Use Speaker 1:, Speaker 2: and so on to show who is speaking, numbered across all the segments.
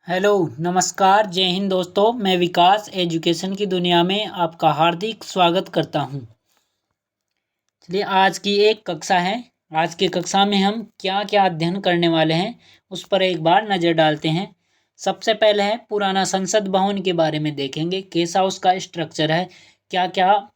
Speaker 1: Hello नमस्कार जय हिंद दोस्तों। मैं विकास एजुकेशन की दुनिया में आपका हार्दिक स्वागत करता हूं। चलिए आज की एक कक्षा है। आज की कक्षा में हम क्या क्या अध्ययन करने वाले हैं उस पर एक बार नज़र डालते हैं। सबसे पहले है पुराना संसद भवन के बारे में देखेंगे, कैसा उसका स्ट्रक्चर है, क्या क्या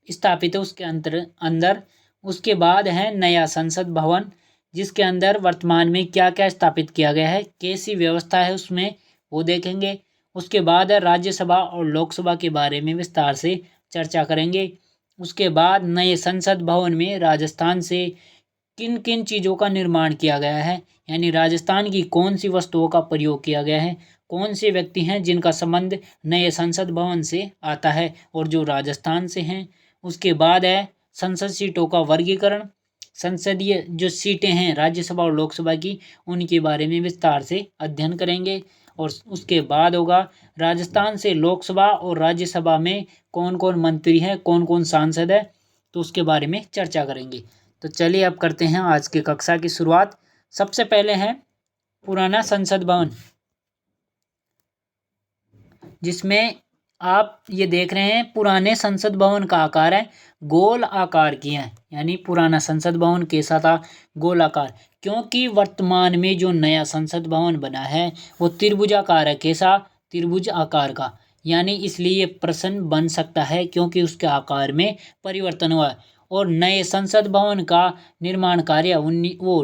Speaker 1: स्थापित है उसके अंदर। उसके बाद है नया संसद भवन, जिसके अंदर वर्तमान में क्या क्या स्थापित किया गया है, कैसी व्यवस्था है उसमें, वो देखेंगे। उसके बाद है राज्यसभा और लोकसभा के बारे में विस्तार से चर्चा करेंगे। उसके बाद नए संसद भवन में राजस्थान से किन किन चीज़ों का निर्माण किया गया है, यानी राजस्थान की कौन सी वस्तुओं का प्रयोग किया गया है, कौन से व्यक्ति हैं जिनका संबंध नए संसद भवन से आता है और जो राजस्थान से हैं। उसके बाद है संसद सीटों का वर्गीकरण, संसदीय जो सीटें हैं राज्यसभा और लोकसभा की, उनके बारे में विस्तार से अध्ययन करेंगे। और उसके बाद होगा राजस्थान से लोकसभा और राज्यसभा में कौन कौन मंत्री हैं, कौन कौन सांसद है, तो उसके बारे में चर्चा करेंगे। तो चलिए अब करते हैं आज की कक्षा की शुरुआत। सबसे पहले है पुराना संसद भवन, जिसमें आप ये देख रहे हैं पुराने संसद भवन का आकार है गोल आकार की है, यानी पुराना संसद भवन कैसा था, गोल आकार। क्योंकि वर्तमान में जो नया संसद भवन बना है वो त्रिभुजाकार है, कैसा, त्रिभुज आकार का। यानी इसलिए ये प्रश्न बन सकता है क्योंकि उसके आकार में परिवर्तन हुआ है। और नए संसद भवन का निर्माण कार्य वो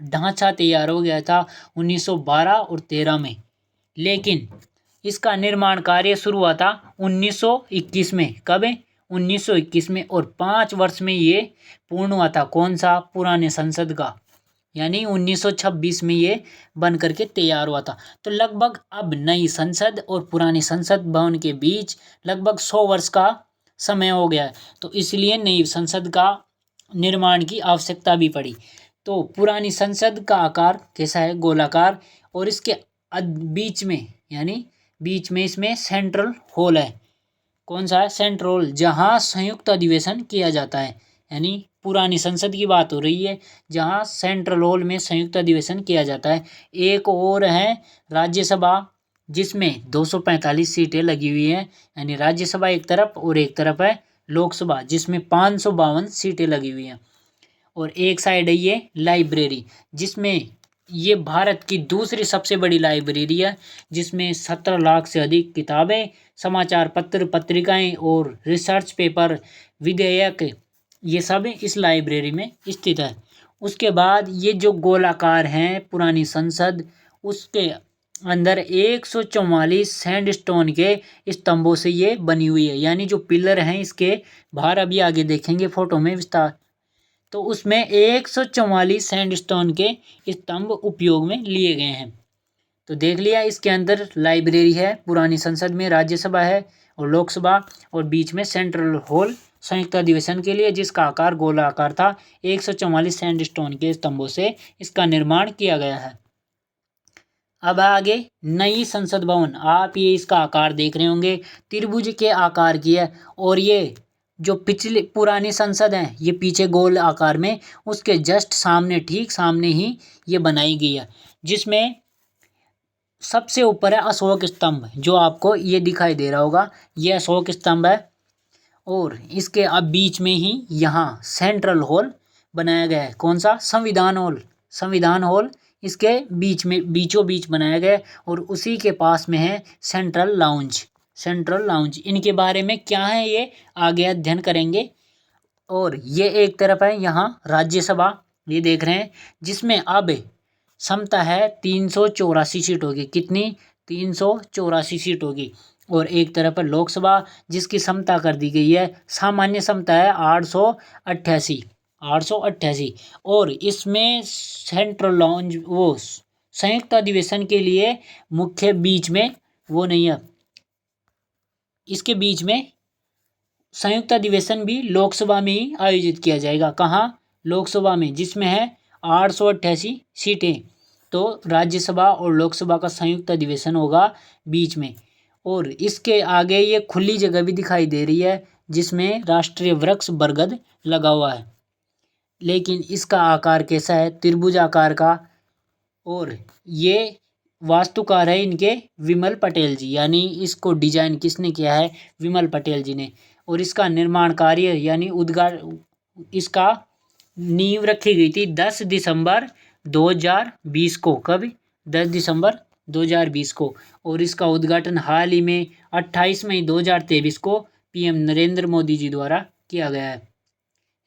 Speaker 1: ढांचा तैयार हो गया था 1912 और 13 में, लेकिन इसका निर्माण कार्य शुरू हुआ था 1921 में। कब है? 1921 में। और 5 वर्ष में ये पूर्ण हुआ था। कौन सा? पुराने संसद का, यानी 1926 में ये बन करके तैयार हुआ था। तो लगभग अब नई संसद और पुरानी संसद भवन के बीच लगभग 100 वर्ष का समय हो गया है, तो इसलिए नई संसद का निर्माण की आवश्यकता भी पड़ी। तो पुरानी संसद का आकार कैसा है? गोलाकार। और इसके बीच में, यानी बीच में इसमें सेंट्रल हॉल है। कौन सा है? सेंट्रल हॉल, जहाँ संयुक्त अधिवेशन किया जाता है। यानी पुरानी संसद की बात हो रही है जहाँ सेंट्रल हॉल में संयुक्त अधिवेशन किया जाता है। एक और है राज्यसभा, जिसमें 245 सीटें लगी हुई हैं, यानी राज्यसभा एक तरफ और एक तरफ है लोकसभा, जिसमें 552 सीटें लगी हुई हैं। और एक साइड है ये लाइब्रेरी, जिसमें ये भारत की दूसरी सबसे बड़ी लाइब्रेरी है, जिसमें 17 लाख से अधिक किताबें, समाचार पत्र, पत्रिकाएं और रिसर्च पेपर, विधेयक, ये सब इस लाइब्रेरी में स्थित है। उसके बाद ये जो गोलाकार हैं पुरानी संसद, उसके अंदर 144 सैंडस्टोन के स्तंभों से ये बनी हुई है, यानी जो पिलर हैं इसके बाहर, अभी आगे देखेंगे फोटो में विस्तार, तो उसमें 144 सैंडस्टोन के स्तंभ उपयोग में लिए गए हैं। तो देख लिया, इसके अंदर लाइब्रेरी है, पुरानी संसद में राज्यसभा है और लोकसभा, और बीच में सेंट्रल हॉल संयुक्त अधिवेशन के लिए, जिसका आकार गोलाकार था। 144 सैंडस्टोन के स्तंभों से इसका निर्माण किया गया है। अब आगे नई संसद भवन, आप ये इसका आकार देख रहे होंगे, त्रिभुज के आकार की है। और ये जो पिछले पुरानी संसद है ये पीछे गोल आकार में, उसके जस्ट सामने, ठीक सामने ही ये बनाई गई है, जिसमें सबसे ऊपर है अशोक स्तंभ, जो आपको ये दिखाई दे रहा होगा, ये अशोक स्तंभ है। और इसके अब बीच में ही यहाँ सेंट्रल हॉल बनाया गया है। कौन सा? संविधान हॉल। संविधान हॉल इसके बीच में, बीचों बीच बनाया गया है। और उसी के पास में है सेंट्रल लाउंज। सेंट्रल लाउंज, इनके बारे में क्या है ये आगे अध्ययन करेंगे। और ये एक तरफ है यहाँ राज्यसभा, ये देख रहे हैं, जिसमें अब क्षमता है 384 सीटों की। कितनी? 384 सीटों की। और एक तरफ है लोकसभा, जिसकी क्षमता कर दी गई है, सामान्य क्षमता है 888, 888। और इसमें सेंट्रल लॉन्ज, वो संयुक्त अधिवेशन के लिए मुख्य बीच में वो नहीं है, इसके बीच में संयुक्त अधिवेशन भी लोकसभा में ही आयोजित किया जाएगा। कहाँ? लोकसभा में, जिसमें है 888 सीटें। तो राज्यसभा और लोकसभा का संयुक्त अधिवेशन होगा बीच में। और इसके आगे ये खुली जगह भी दिखाई दे रही है, जिसमें राष्ट्रीय वृक्ष बरगद लगा हुआ है। लेकिन इसका आकार कैसा है? त्रिभुज आकार का। और ये वास्तुकार है इनके विमल पटेल जी, यानी इसको डिजाइन किसने किया है, विमल पटेल जी ने। और इसका निर्माण कार्य यानी इसका नींव रखी गई थी 10 दिसंबर 2020 को। कब? 10 दिसंबर 2020 को। और इसका उद्घाटन हाल ही में 28 मई 2023 को पीएम नरेंद्र मोदी जी द्वारा किया गया है।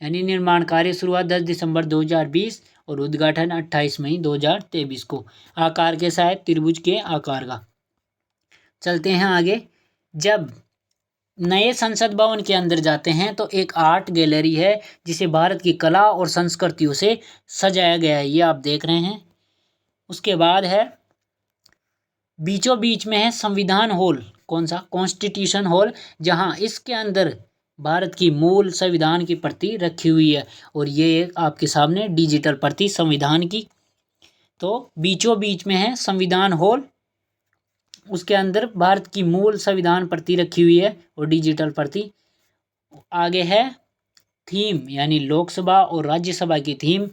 Speaker 1: यानी निर्माण कार्य शुरुआत 10 दिसंबर 2020 और उद्घाटन 28 मई 2023 को। आकार कैसा है? त्रिभुज के आकार का। चलते हैं आगे। जब नए संसद भवन के अंदर जाते हैं तो एक आर्ट गैलरी है जिसे भारत की कला और संस्कृतियों से सजाया गया है, ये आप देख रहे हैं। उसके बाद है बीचों बीच में है संविधान हॉल। कौन सा? कॉन्स्टिट्यूशन हॉल, जहां इसके अंदर भारत की मूल संविधान की प्रति रखी हुई है। और ये आपके सामने डिजिटल प्रति संविधान की। तो बीचों बीच में है संविधान हॉल, उसके अंदर भारत की मूल संविधान प्रति रखी हुई है और डिजिटल प्रति। आगे है थीम, यानी लोकसभा और राज्यसभा की थीम।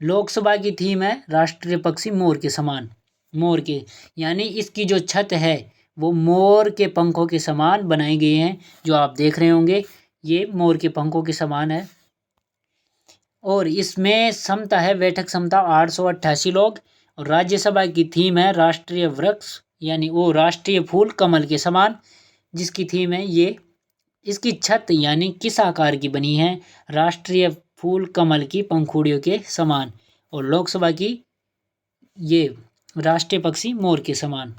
Speaker 1: लोकसभा की थीम है राष्ट्रीय पक्षी मोर के समान। मोर के, यानी इसकी जो छत है वो मोर के पंखों के समान बनाई गई है। जो आप देख रहे होंगे ये मोर के पंखों के समान है। और इसमें क्षमता है, बैठक क्षमता 888 लोग। और राज्यसभा की थीम है राष्ट्रीय वृक्ष, यानी वो राष्ट्रीय फूल कमल के समान, जिसकी थीम है ये। इसकी छत यानी किस आकार की बनी है? राष्ट्रीय फूल कमल की पंखुड़ियों के समान। और लोकसभा की ये राष्ट्रीय पक्षी मोर के समान।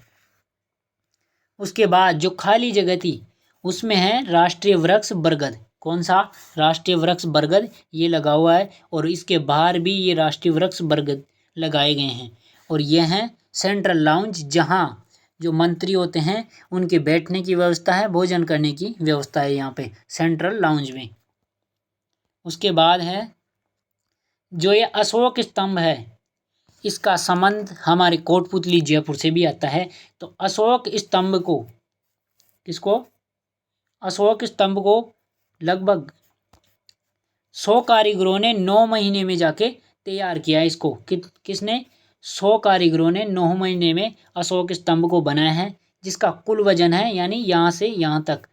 Speaker 1: उसके बाद जो खाली जगह थी उसमें है राष्ट्रीय वृक्ष बरगद। कौन सा? राष्ट्रीय वृक्ष बरगद, ये लगा हुआ है। और इसके बाहर भी ये राष्ट्रीय वृक्ष बरगद लगाए गए हैं। और ये हैं सेंट्रल लाउंज, जहाँ जो मंत्री होते हैं उनके बैठने की व्यवस्था है, भोजन करने की व्यवस्था है यहाँ पे सेंट्रल लाउंज में। उसके बाद है जो ये अशोक स्तंभ है, इसका संबंध हमारे कोटपुतली जयपुर से भी आता है। तो अशोक स्तंभ को, किसको? अशोक स्तंभ को लगभग 100 कारीगरों ने 9 महीने में जाके तैयार किया। इसको किसने? 100 कारीगरों ने 9 महीने में अशोक स्तंभ को बनाया है, जिसका कुल वजन है यानी यहाँ से यहाँ तक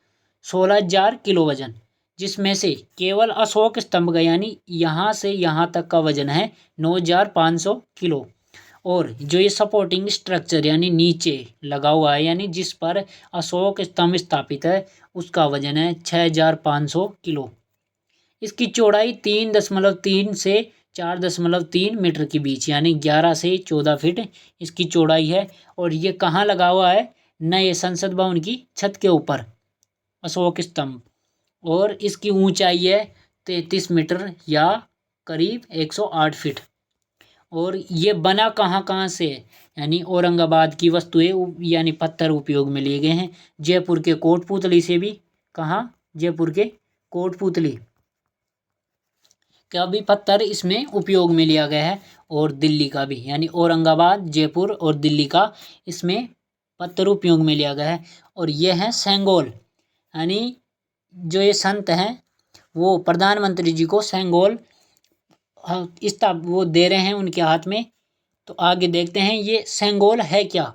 Speaker 1: 16,000 किलो वजन, जिसमें से केवल अशोक स्तंभ का यानी यहाँ से यहाँ तक का वजन है 9,500 किलो। और जो ये सपोर्टिंग स्ट्रक्चर यानी नीचे लगा हुआ है, यानी जिस पर अशोक स्तंभ स्थापित है, उसका वजन है 6,500 किलो। इसकी चौड़ाई 3.3 से 4.3 मीटर के बीच, यानी 11 से 14 फीट इसकी चौड़ाई है। और ये कहाँ लगा हुआ है? नए संसद भवन की छत के ऊपर अशोक स्तंभ। और इसकी ऊंचाई है 33 मीटर या करीब 108 फीट। और ये बना कहाँ कहाँ से है? यानी औरंगाबाद की वस्तुएं यानी पत्थर उपयोग में लिए गए हैं। जयपुर के कोटपुतली से भी, कहाँ? जयपुर के कोटपुतली का भी पत्थर इसमें उपयोग में लिया गया है। और दिल्ली का भी, यानी औरंगाबाद, जयपुर और दिल्ली का इसमें पत्थर उपयोग में लिया गया है। और ये है सेंगोल, यानी जो ये संत हैं वो प्रधानमंत्री जी को सेंगोल वो दे रहे हैं उनके हाथ में। तो आगे देखते हैं ये सेंगोल है क्या।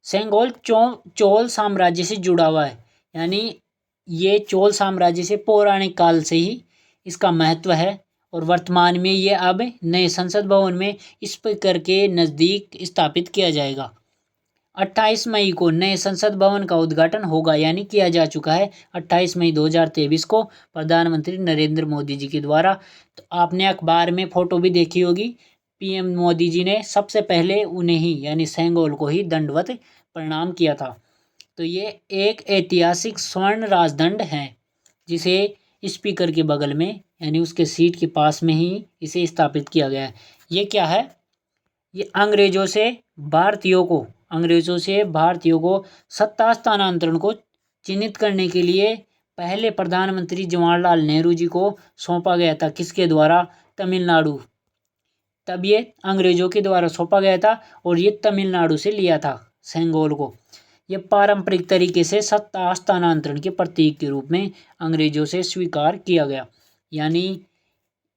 Speaker 1: सेंगोल चोल साम्राज्य से जुड़ा हुआ है, यानी ये चोल साम्राज्य से पौराणिक काल से ही इसका महत्व है। और वर्तमान में ये अब नए संसद भवन में स्पीकर के नज़दीक स्थापित किया जाएगा। 28 मई को नए संसद भवन का उद्घाटन होगा, यानी किया जा चुका है 28 मई 2023 को प्रधानमंत्री नरेंद्र मोदी जी के द्वारा। तो आपने अखबार में फोटो भी देखी होगी, पीएम मोदी जी ने सबसे पहले उन्हें ही यानी सेंगोल को ही दंडवत प्रणाम किया था। तो ये एक ऐतिहासिक स्वर्ण राजदंड है जिसे स्पीकर के बगल में यानी उसके सीट के पास में ही इसे स्थापित किया गया है। ये क्या है? ये अंग्रेजों से भारतीयों को सत्ता हस्तांतरण को चिन्हित करने के लिए पहले प्रधानमंत्री जवाहरलाल नेहरू जी को सौंपा गया था। किसके द्वारा? तमिलनाडु। तब ये अंग्रेजों के द्वारा सौंपा गया था और ये तमिलनाडु से लिया था सेंगोल को। ये पारंपरिक तरीके से सत्ता हस्तांतरण के प्रतीक के रूप में अंग्रेजों से स्वीकार किया गया। यानी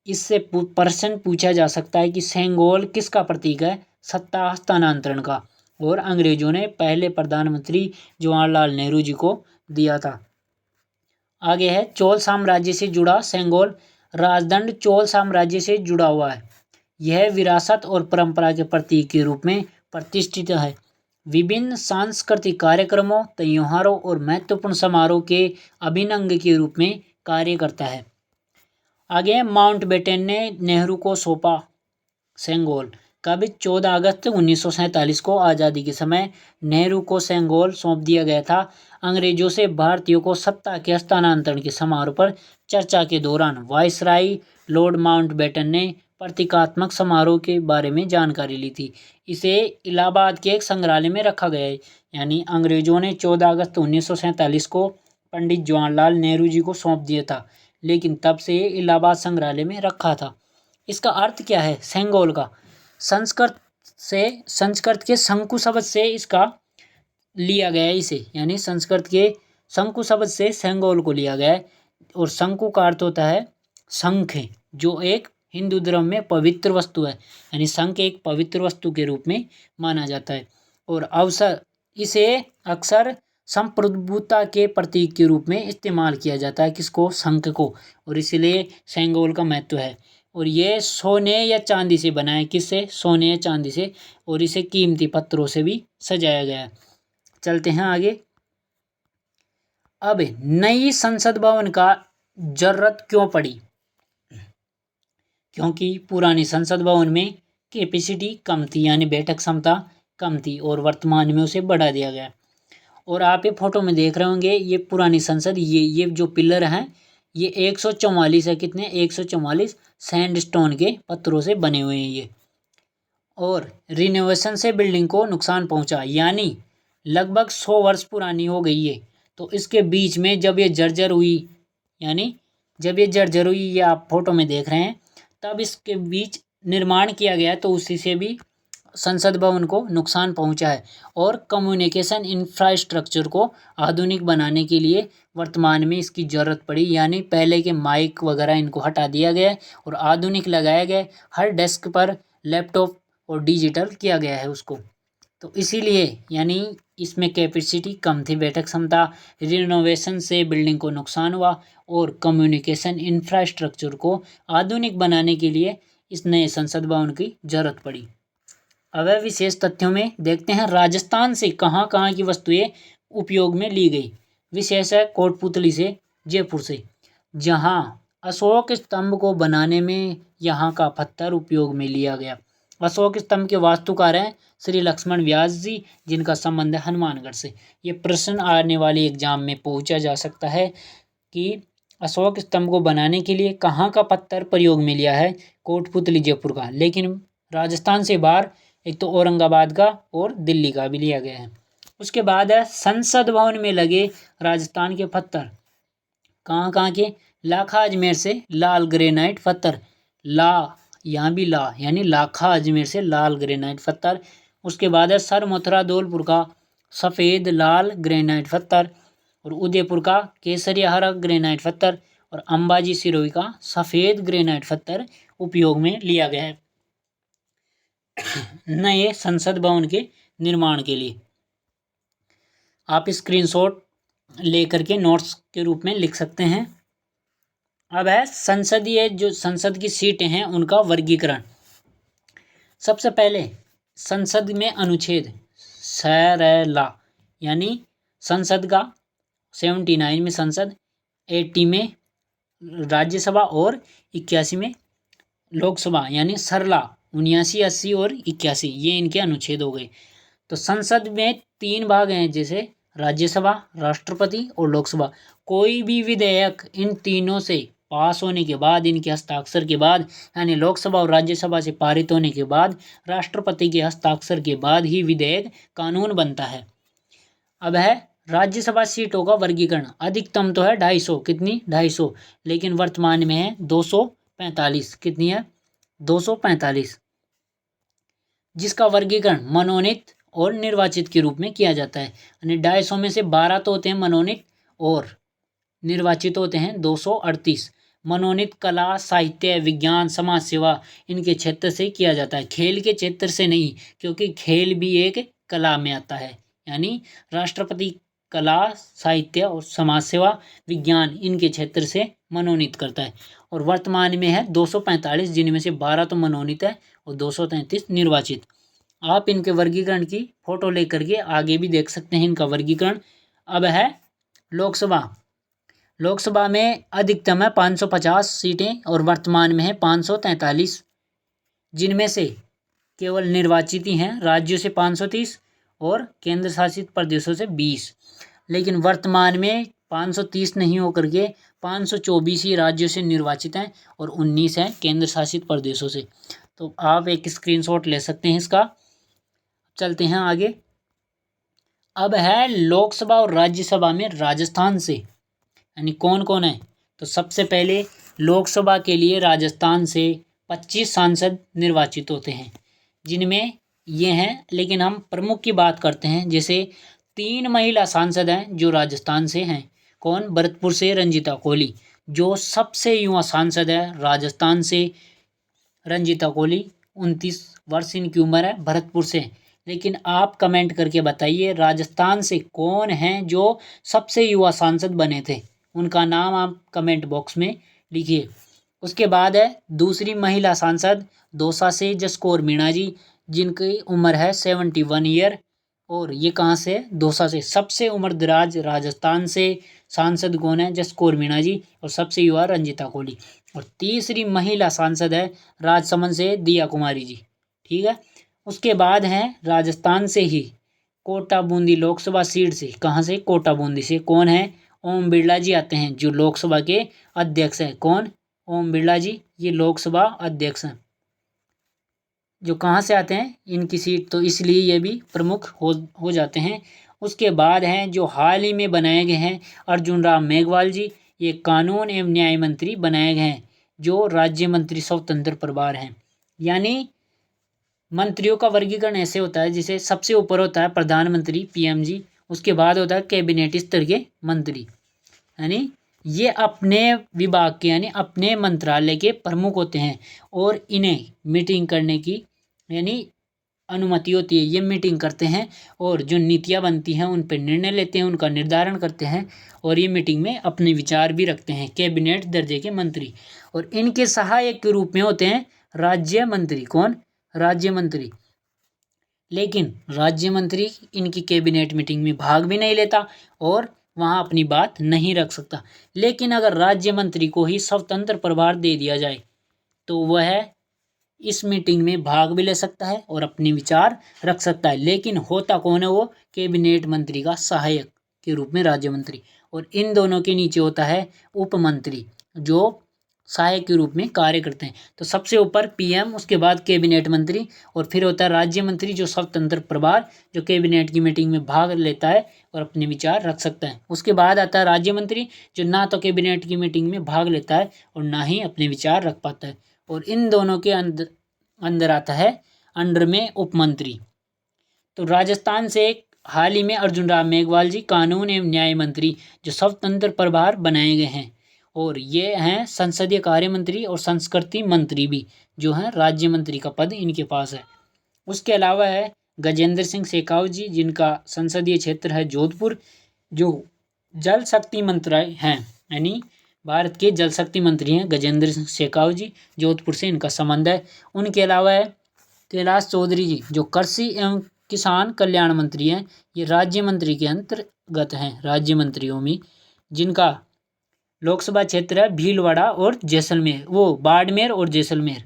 Speaker 1: इससे प्रश्न पूछा जा सकता है कि सेंगोल किसका प्रतीक है? सत्ता हस्तांतरण का, और अंग्रेजों ने पहले प्रधानमंत्री जवाहरलाल नेहरू जी को दिया था। आगे है चोल साम्राज्य से जुड़ा सेंगोल। राजदंड चोल साम्राज्य से जुड़ा हुआ है। यह विरासत और परंपरा के प्रतीक के रूप में प्रतिष्ठित है। विभिन्न सांस्कृतिक कार्यक्रमों, त्योहारों और महत्वपूर्ण समारोह के अभिन्न अंग के रूप में कार्य करता है। आगे माउंटबेटन ने नेहरू को सौंपा सेंगोल। कब? 14 अगस्त 1947 को आज़ादी के समय नेहरू को सेंगोल सौंप दिया गया था। अंग्रेजों से भारतीयों को सत्ता के हस्तांतरण के समारोह पर चर्चा के दौरान वायसराय लॉर्ड माउंटबेटन ने प्रतीकात्मक समारोह के बारे में जानकारी ली थी। इसे इलाहाबाद के एक संग्रहालय में रखा गया है। यानी अंग्रेजों ने 14 अगस्त 1947 को पंडित जवाहरलाल नेहरू जी को सौंप दिया था, लेकिन तब से ये इलाहाबाद संग्रहालय में रखा था। इसका अर्थ क्या है सेंगोल का? संस्कृत के शंकु शब्द से इसका लिया गया है इसे, यानी संस्कृत के शंकु शब्द से सेंगोल को लिया गया है। और शंकु का अर्थ होता है शंख, जो एक हिंदू धर्म में पवित्र वस्तु है। यानी शंख एक पवित्र वस्तु के रूप में माना जाता है। और अवसर इसे अक्सर संप्रभुता के प्रतीक के रूप में इस्तेमाल किया जाता है। किसको? शंख को। और इसलिए सेंगोल का महत्व है। और ये सोने या चांदी से बना है। किससे? सोने या चांदी से। और इसे कीमती पत्थरों से भी सजाया गया है। चलते हैं आगे। अब नई संसद भवन का जरूरत क्यों पड़ी? क्योंकि पुरानी संसद भवन में कैपेसिटी कम थी, यानी बैठक क्षमता कम थी, और वर्तमान में उसे बढ़ा दिया गया। और आप ये फोटो में देख रहे होंगे, ये पुरानी संसद, ये जो पिलर हैं ये 144 है। कितने? 144 सैंडस्टोन के पत्थरों से बने हुए हैं ये। और रिनोवेशन से बिल्डिंग को नुकसान पहुंचा, यानी लगभग 100 वर्ष पुरानी हो गई है। तो इसके बीच में जब ये जर्जर हुई, यानी जब ये जर्जर हुई, ये आप फोटो में देख रहे हैं, तब इसके बीच निर्माण किया गया, तो उसी से भी संसद भवन को नुकसान पहुंचा है। और कम्युनिकेशन इंफ्रास्ट्रक्चर को आधुनिक बनाने के लिए वर्तमान में इसकी ज़रूरत पड़ी, यानी पहले के माइक वगैरह इनको हटा दिया गया और आधुनिक लगाया गया। हर डेस्क पर लैपटॉप और डिजिटल किया गया है उसको। तो इसीलिए यानी इसमें कैपेसिटी कम थी, बैठक क्षमता, रिनोवेशन से बिल्डिंग को नुकसान हुआ, और कम्युनिकेशन इंफ्रास्ट्रक्चर को आधुनिक बनाने के लिए इस नए संसद भवन की जरूरत पड़ी। अब विशेष तथ्यों में देखते हैं, राजस्थान से कहाँ कहाँ की वस्तुएं उपयोग में ली गई। विशेष है कोटपुतली से, जयपुर से, जहाँ अशोक स्तंभ को बनाने में यहाँ का पत्थर उपयोग में लिया गया। अशोक स्तंभ के वास्तुकार हैं श्री लक्ष्मण व्यास जी, जिनका संबंध है हनुमानगढ़ से। ये प्रश्न आने वाले एग्जाम में पूछा जा सकता है कि अशोक स्तंभ को बनाने के लिए कहाँ का पत्थर प्रयोग में लिया है? कोटपुतली जयपुर का। लेकिन राजस्थान से बाहर एक तो औरंगाबाद का और दिल्ली का भी लिया गया है। उसके बाद है संसद भवन में लगे राजस्थान के पत्थर, कहाँ कहाँ के? लाखा अजमेर से लाल ग्रेनाइट पत्थर, ला यहाँ भी ला, यानी लाखा अजमेर से लाल ग्रेनाइट पत्थर। उसके बाद है सर मथुरा धौलपुर का सफ़ेद लाल ग्रेनाइट पत्थर, और उदयपुर का केसरिया हरा ग्रेनाइट पत्थर, और अंबाजी सिरोही का सफ़ेद ग्रेनाइट पत्थर उपयोग में लिया गया है नए संसद भवन के निर्माण के लिए। आप स्क्रीनशॉट लेकर के नोट्स के रूप में लिख सकते हैं। अब है संसदीय, जो संसद की सीटें हैं उनका वर्गीकरण। सबसे पहले संसद में अनुच्छेद सरला, यानी संसद का 79 में संसद, 80 में राज्यसभा और 81 में लोकसभा, यानी सरला 79, 80 और 81, ये इनके अनुच्छेद हो गए। तो संसद में 3 भाग हैं, जैसे राज्यसभा, राष्ट्रपति और लोकसभा। कोई भी विधेयक इन तीनों से पास होने के बाद, इनके हस्ताक्षर के बाद, यानी लोकसभा और राज्यसभा से पारित होने के बाद, राष्ट्रपति के हस्ताक्षर के बाद ही विधेयक कानून बनता है। अब है राज्यसभा सीटों का वर्गीकरण। अधिकतम तो है 250, कितनी? 250, लेकिन वर्तमान में है 245। कितनी है? 245, जिसका वर्गीकरण मनोनीत और निर्वाचित के रूप में किया जाता है। यानी 250 में से 12 तो होते हैं मनोनीत और निर्वाचित होते हैं 238। मनोनीत कला, साहित्य, विज्ञान, समाज सेवा इनके क्षेत्र से किया जाता है, खेल के क्षेत्र से नहीं, क्योंकि खेल भी एक कला में आता है। यानी राष्ट्रपति कला, साहित्य और समाज सेवा, विज्ञान इनके क्षेत्र से मनोनीत करता है। और वर्तमान में है 245, जिनमें से 12 तो मनोनीत है और 233 निर्वाचित। आप इनके वर्गीकरण की फोटो लेकर के आगे भी देख सकते हैं इनका वर्गीकरण। अब है लोकसभा। लोकसभा में अधिकतम है 550 सीटें और वर्तमान में है 543, जिनमें से केवल निर्वाचित ही हैं राज्यों से 530 और केंद्र शासित प्रदेशों से 20। लेकिन वर्तमान में 530 नहीं होकर के 524 ही राज्यों से निर्वाचित हैं और 19 हैं केंद्र शासित प्रदेशों से। तो आप एक स्क्रीनशॉट ले सकते हैं इसका। चलते हैं आगे। अब है लोकसभा और राज्यसभा में राजस्थान से यानी कौन कौन है। तो सबसे पहले लोकसभा के लिए राजस्थान से 25 सांसद निर्वाचित होते हैं, जिनमें ये हैं, लेकिन हम प्रमुख की बात करते हैं। जैसे 3 महिला सांसद हैं जो राजस्थान से हैं। कौन? भरतपुर से रंजीता कोहली, जो सबसे युवा सांसद है राजस्थान से। रंजीता कोहली 29 वर्ष इनकी उम्र है, भरतपुर से। लेकिन आप कमेंट करके बताइए राजस्थान से कौन हैं जो सबसे युवा सांसद बने थे, उनका नाम आप कमेंट बॉक्स में लिखिए। उसके बाद है दूसरी महिला सांसद दौसा से जसकौर मीणा जी, जिनकी उम्र है 71 ईयर। और ये कहाँ से? दौसा से। सबसे उम्र दराज राजस्थान से सांसद कौन है? जसकौर मीणा जी। और सबसे युवा रंजीता कोहली। और तीसरी महिला सांसद है राजसमंद से दिया कुमारी जी। ठीक है। उसके बाद हैं राजस्थान से ही कोटा बूंदी लोकसभा सीट से। कहाँ से? कोटा बूंदी से। कौन है? ओम बिरला जी आते हैं, जो लोकसभा के अध्यक्ष हैं। कौन? ओम बिरला जी, ये लोकसभा अध्यक्ष हैं। जो कहाँ से आते हैं? इनकी सीट, तो इसलिए ये भी प्रमुख हो जाते हैं। उसके बाद हैं जो हाल ही में बनाए गए हैं अर्जुन राम मेघवाल जी, ये कानून एवं न्याय मंत्री बनाए गए हैं, जो राज्य मंत्री स्वतंत्र प्रभार हैं। यानी मंत्रियों का वर्गीकरण ऐसे होता है, जिसे सबसे ऊपर होता है प्रधानमंत्री पीएम जी, उसके बाद होता है कैबिनेट स्तर के मंत्री, यानी ये अपने विभाग के यानी अपने मंत्रालय के प्रमुख होते हैं और इन्हें मीटिंग करने की यानी अनुमति होती है। ये मीटिंग करते हैं और जो नीतियाँ बनती हैं उन पर निर्णय लेते हैं, उनका निर्धारण करते हैं और ये मीटिंग में अपने विचार भी रखते हैं, कैबिनेट दर्जे के मंत्री। और इनके सहायक के रूप में होते हैं राज्य मंत्री। कौन? राज्य मंत्री। लेकिन राज्य मंत्री इनकी कैबिनेट मीटिंग में भाग भी नहीं लेता और वहाँ अपनी बात नहीं रख सकता। लेकिन अगर राज्य मंत्री को ही स्वतंत्र प्रभार दे दिया जाए तो वह इस मीटिंग में भाग भी ले सकता है और अपने विचार रख सकता है। लेकिन होता कौन है? वो कैबिनेट मंत्री का सहायक के रूप में राज्य मंत्री। और इन दोनों के नीचे होता है उप मंत्री, जो सहायक के रूप में कार्य करते हैं। तो सबसे ऊपर पीएम, उसके बाद कैबिनेट मंत्री और फिर होता है राज्य मंत्री, जो स्वतंत्र प्रभार, जो कैबिनेट की मीटिंग में भाग लेता है और अपने विचार रख सकता है। उसके बाद आता है राज्य मंत्री, जो ना तो कैबिनेट की मीटिंग में भाग लेता है और ना ही अपने विचार रख पाता है। और इन दोनों के अंदर आता है अंडर में उप मंत्री। तो राजस्थान से हाल ही में अर्जुन राम मेघवाल जी कानून एवं न्याय मंत्री, जो स्वतंत्र प्रभार बनाए गए हैं। और ये हैं संसदीय कार्य मंत्री और संस्कृति मंत्री भी, जो हैं राज्य मंत्री का पद इनके पास है। उसके अलावा है गजेंद्र सिंह शेखावत जी, जिनका संसदीय क्षेत्र है जोधपुर, जो जल शक्ति मंत्री हैं, यानी भारत के जल शक्ति मंत्री हैं गजेंद्र सिंह शेखावत जी, जोधपुर से इनका संबंध है। उनके अलावा है कैलाश चौधरी जी, जो कृषि एवं किसान कल्याण मंत्री हैं। ये राज्य मंत्री के अंतर्गत हैं, राज्य मंत्रियों में, जिनका लोकसभा क्षेत्र है भीलवाड़ा और जैसलमेर, वो बाड़मेर और जैसलमेर।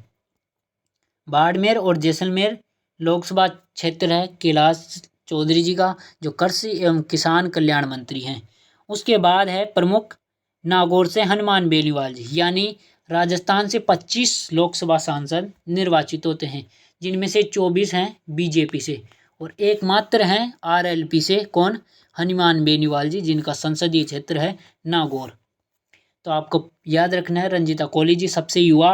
Speaker 1: बाड़मेर और जैसलमेर लोकसभा क्षेत्र है कैलाश चौधरी जी का, जो कृषि एवं किसान कल्याण मंत्री हैं। उसके बाद है प्रमुख नागौर से हनुमान बेनीवाल जी, यानी राजस्थान से 25 लोकसभा सांसद निर्वाचित होते हैं, जिनमें से 24 हैं बीजेपी से और एकमात्र हैं आरएलपी से। कौन? हनुमान बेनीवाल जी, जिनका संसदीय क्षेत्र है नागौर। तो आपको याद रखना है रंजीता कोहली जी सबसे युवा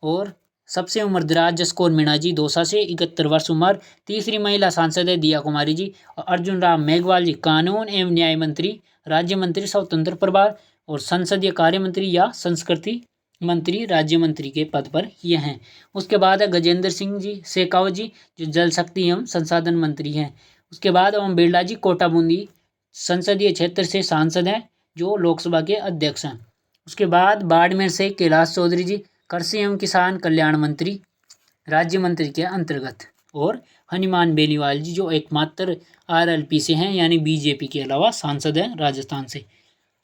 Speaker 1: और सबसे उम्र दराज जसकौर मीणा जी दौसा से 71 वर्ष उम्र। तीसरी महिला सांसद है दिया कुमारी जी। और अर्जुन राम मेघवाल जी कानून एवं न्याय मंत्री, राज्य मंत्री स्वतंत्र प्रभार और संसदीय कार्य मंत्री या संस्कृति मंत्री राज्य मंत्री के पद पर ये हैं। उसके बाद है गजेंद्र सिंह जी शेखावत जी, जो जल शक्ति एवं संसाधन मंत्री हैं। उसके बाद ओम बिरला जी कोटा बूंदी संसदीय क्षेत्र से सांसद हैं, जो लोकसभा के अध्यक्ष हैं। उसके बाद बाड़मेर से कैलाश चौधरी जी कृषि एवं किसान कल्याण मंत्री राज्य मंत्री के अंतर्गत। और हनुमान बेनीवाल जी, जो एकमात्र आरएलपी से हैं, यानी बीजेपी के अलावा सांसद हैं राजस्थान से।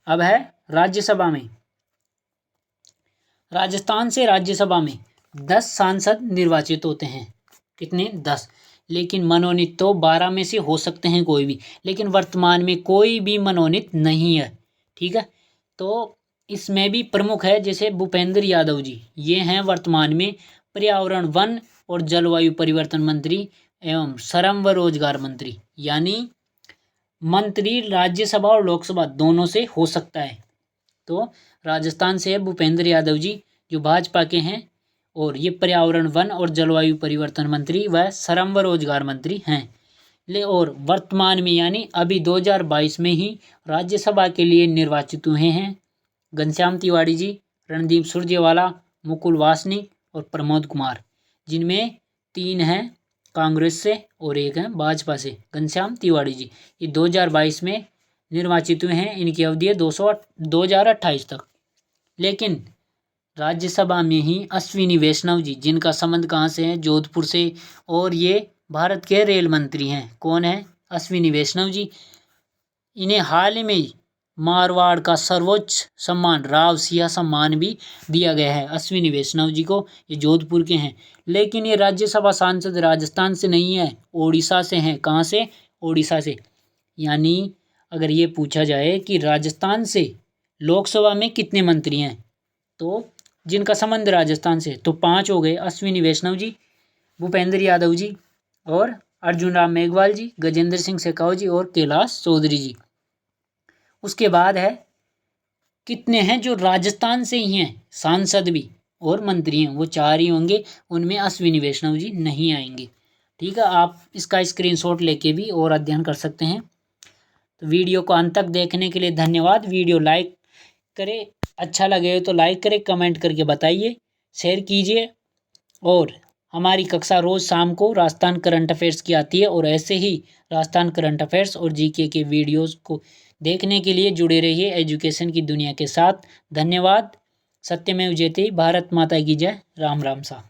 Speaker 1: अब है राज्यसभा में, राजस्थान से राज्यसभा में 10 सांसद निर्वाचित होते हैं। कितने? 10। लेकिन मनोनीत तो 12 में से हो सकते हैं कोई भी, लेकिन वर्तमान में कोई भी मनोनीत नहीं है। ठीक है, तो इसमें भी प्रमुख है जैसे भूपेंद्र यादव जी, ये हैं वर्तमान में पर्यावरण वन और जलवायु परिवर्तन मंत्री एवं श्रम व रोजगार मंत्री, यानी मंत्री राज्यसभा और लोकसभा दोनों से हो सकता है। तो राजस्थान से है भूपेंद्र यादव जी, जो भाजपा के हैं, और ये पर्यावरण वन और जलवायु परिवर्तन मंत्री व श्रम व रोजगार मंत्री हैं। और वर्तमान में यानी अभी 2022 में ही राज्यसभा के लिए निर्वाचित हुए हैं घनश्याम तिवाड़ी जी, रणदीप सुरजेवाला, मुकुल वासनिक और प्रमोद कुमार, जिनमें 3 हैं कांग्रेस से और 1 है भाजपा से। घनश्याम तिवाड़ी जी ये 2022 में निर्वाचित हुए हैं, इनकी अवधि है 2028 तक। लेकिन राज्यसभा में ही अश्विनी वैष्णव जी, जिनका संबंध कहाँ से है? जोधपुर से, और ये भारत के रेल मंत्री हैं। कौन है? अश्विनी वैष्णव जी। इन्हें हाल ही में मारवाड़ का सर्वोच्च सम्मान राव सिया सम्मान भी दिया गया है अश्विनी वैष्णव जी को। ये जोधपुर के हैं, लेकिन ये राज्यसभा सांसद राजस्थान से नहीं है, ओडिशा से हैं। कहाँ से? ओडिशा से। यानी अगर ये पूछा जाए कि राजस्थान से लोकसभा में कितने मंत्री हैं, तो जिनका संबंध राजस्थान से, तो 5 हो गए। अश्विनी वैष्णव जी, भूपेंद्र यादव जी, और अर्जुन राम मेघवाल जी, गजेंद्र सिंह शेखावत जी और कैलाश चौधरी जी। उसके बाद है कितने हैं जो राजस्थान से ही हैं, सांसद भी और मंत्री हैं, वो 4 ही होंगे, उनमें अश्विनी वैष्णव जी नहीं आएंगे। ठीक है, आप इसका स्क्रीनशॉट लेके भी और अध्ययन कर सकते हैं। तो वीडियो को अंत तक देखने के लिए धन्यवाद। वीडियो लाइक करें, अच्छा लगे तो लाइक करें, कमेंट करके बताइए, शेयर कीजिए। और हमारी कक्षा रोज़ शाम को राजस्थान करंट अफेयर्स की आती है, और ऐसे ही राजस्थान करंट अफेयर्स और जीके के वीडियोस को देखने के लिए जुड़े रहिए एजुकेशन की दुनिया के साथ। धन्यवाद। सत्यमेव जयते। भारत माता की जय। राम राम सा।